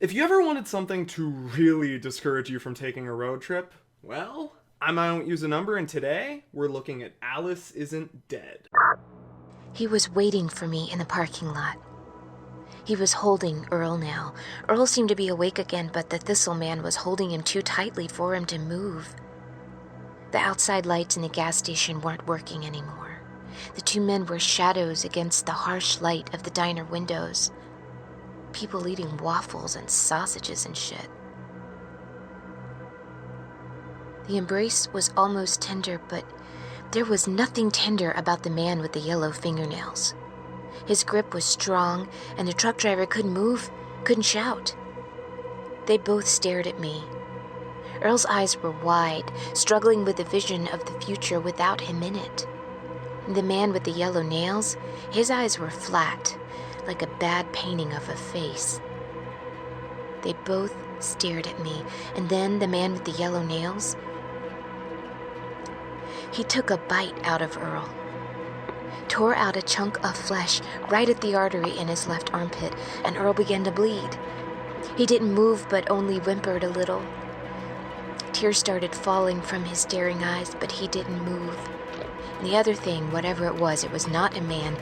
If you ever wanted something to really discourage you from taking a road trip, well, I might use a number, and today we're looking at Alice Isn't Dead. He was waiting for me in the parking lot. He was holding Earl now. Earl seemed to be awake again, but the Thistle Man was holding him too tightly for him to move. The outside lights in the gas station weren't working anymore. The two men were shadows against the harsh light of the diner windows. People eating waffles and sausages and shit. The embrace was almost tender, but there was nothing tender about the man with the yellow fingernails. His grip was strong, and the truck driver couldn't move, couldn't shout. They both stared at me. Earl's eyes were wide, struggling with the vision of the future without him in it. The man with the yellow nails, his eyes were flat, like a bad painting of a face. They both stared at me, and then the man with the yellow nails, he took a bite out of Earl, tore out a chunk of flesh right at the artery in his left armpit, and Earl began to bleed. He didn't move, but only whimpered a little. Tears started falling from his staring eyes, but he didn't move. And the other thing, whatever it was not a man,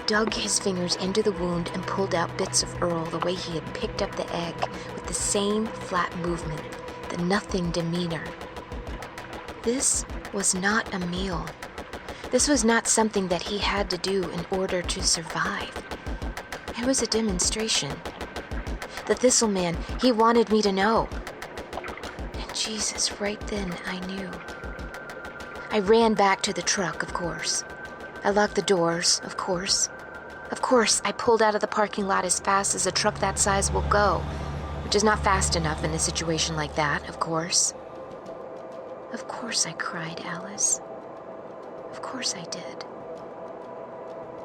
dug his fingers into the wound and pulled out bits of Earl the way he had picked up the egg, with the same flat movement, the nothing demeanor. This was not a meal. This was not something that he had to do in order to survive. It was a demonstration. The Thistle Man, he wanted me to know. And Jesus, right then I knew. I ran back to the truck, of course. I locked the doors, of course. Of course, I pulled out of the parking lot as fast as a truck that size will go, which is not fast enough in a situation like that, of course. Of course I cried, Alice. Of course I did.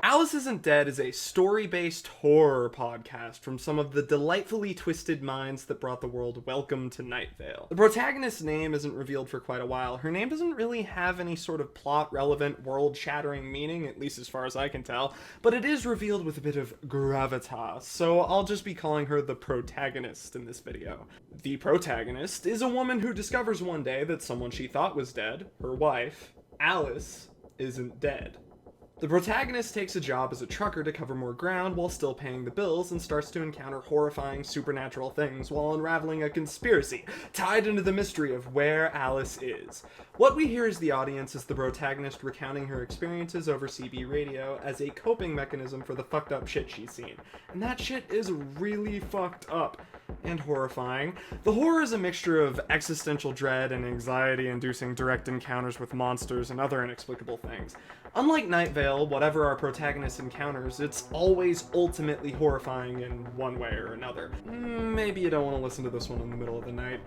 Alice Isn't Dead is a story-based horror podcast from some of the delightfully twisted minds that brought the world welcome to Night Vale. The protagonist's name isn't revealed for quite a while. Her name doesn't really have any sort of plot-relevant, world-shattering meaning, at least as far as I can tell, but it is revealed with a bit of gravitas, so I'll just be calling her the protagonist in this video. The protagonist is a woman who discovers one day that someone she thought was dead, her wife, Alice, isn't dead. The protagonist takes a job as a trucker to cover more ground while still paying the bills and starts to encounter horrifying supernatural things while unraveling a conspiracy tied into the mystery of where Alice is. What we hear as the audience is the protagonist recounting her experiences over CB radio as a coping mechanism for the fucked up shit she's seen. And that shit is really fucked up and horrifying. The horror is a mixture of existential dread and anxiety-inducing direct encounters with monsters and other inexplicable things. Unlike Night Vale, whatever our protagonist encounters, it's always ultimately horrifying in one way or another. Maybe you don't want to listen to this one in the middle of the night.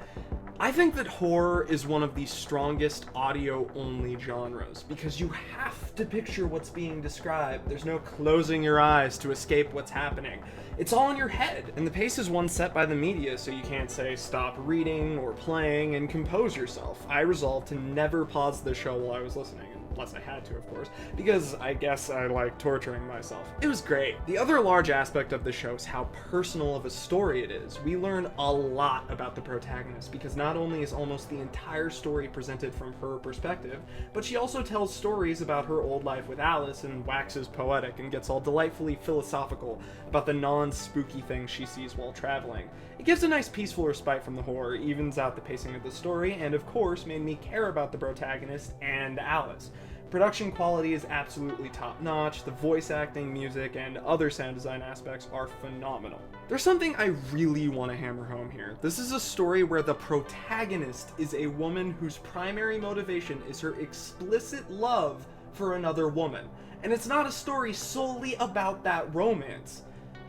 I think that horror is one of the strongest audio-only genres, because you have to picture what's being described. There's no closing your eyes to escape what's happening. It's all in your head, and the pace is one set by the media, so you can't say stop reading or playing and compose yourself. I resolved to never pause the show while I was listening, unless I had to, of course, because I guess I like torturing myself. It was great. The other large aspect of the show is how personal of a story it is. We learn a lot about the protagonist, because not only is almost the entire story presented from her perspective, but she also tells stories about her old life with Alice and waxes poetic and gets all delightfully philosophical about the non-spooky things she sees while traveling. It gives a nice peaceful respite from the horror, evens out the pacing of the story, and of course made me care about the protagonist and Alice. Production quality is absolutely top-notch, the voice acting, music, and other sound design aspects are phenomenal. There's something I really want to hammer home here. This is a story where the protagonist is a woman whose primary motivation is her explicit love for another woman. And it's not a story solely about that romance.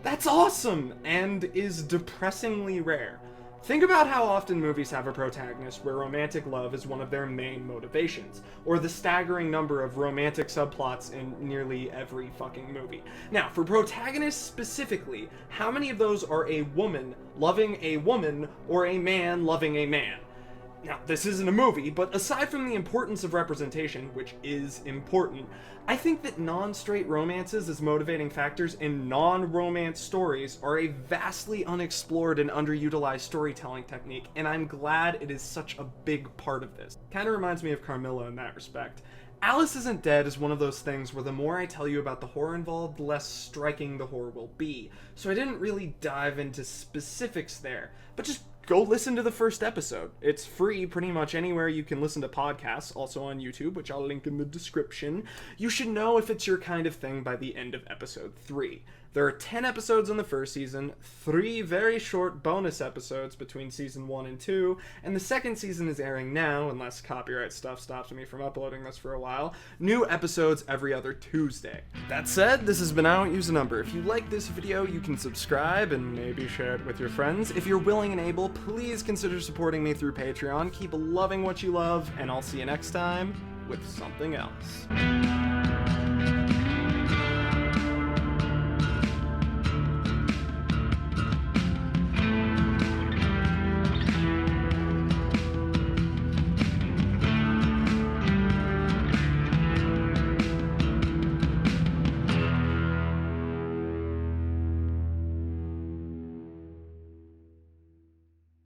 That's awesome, and is depressingly rare. Think about how often movies have a protagonist where romantic love is one of their main motivations, or the staggering number of romantic subplots in nearly every fucking movie. Now, for protagonists specifically, how many of those are a woman loving a woman, or a man loving a man? Now, this isn't a movie, but aside from the importance of representation, which is important, I think that non-straight romances as motivating factors in non-romance stories are a vastly unexplored and underutilized storytelling technique, and I'm glad it is such a big part of this. Kinda reminds me of Carmilla in that respect. Alice Isn't Dead is one of those things where the more I tell you about the horror involved, the less striking the horror will be, so I didn't really dive into specifics there, but just go listen to the first episode. It's free pretty much anywhere you can listen to podcasts, also on YouTube, which I'll link in the description. You should know if it's your kind of thing by the end of episode 3. There are 10 episodes in the first season, 3 very short bonus episodes between season 1 and 2, and the second season is airing now, unless copyright stuff stops me from uploading this for a while. New episodes every other Tuesday. That said, this has been I Won't Use a Number. If you like this video, you can subscribe and maybe share it with your friends. If you're willing and able, please consider supporting me through Patreon. Keep loving what you love, and I'll see you next time with something else.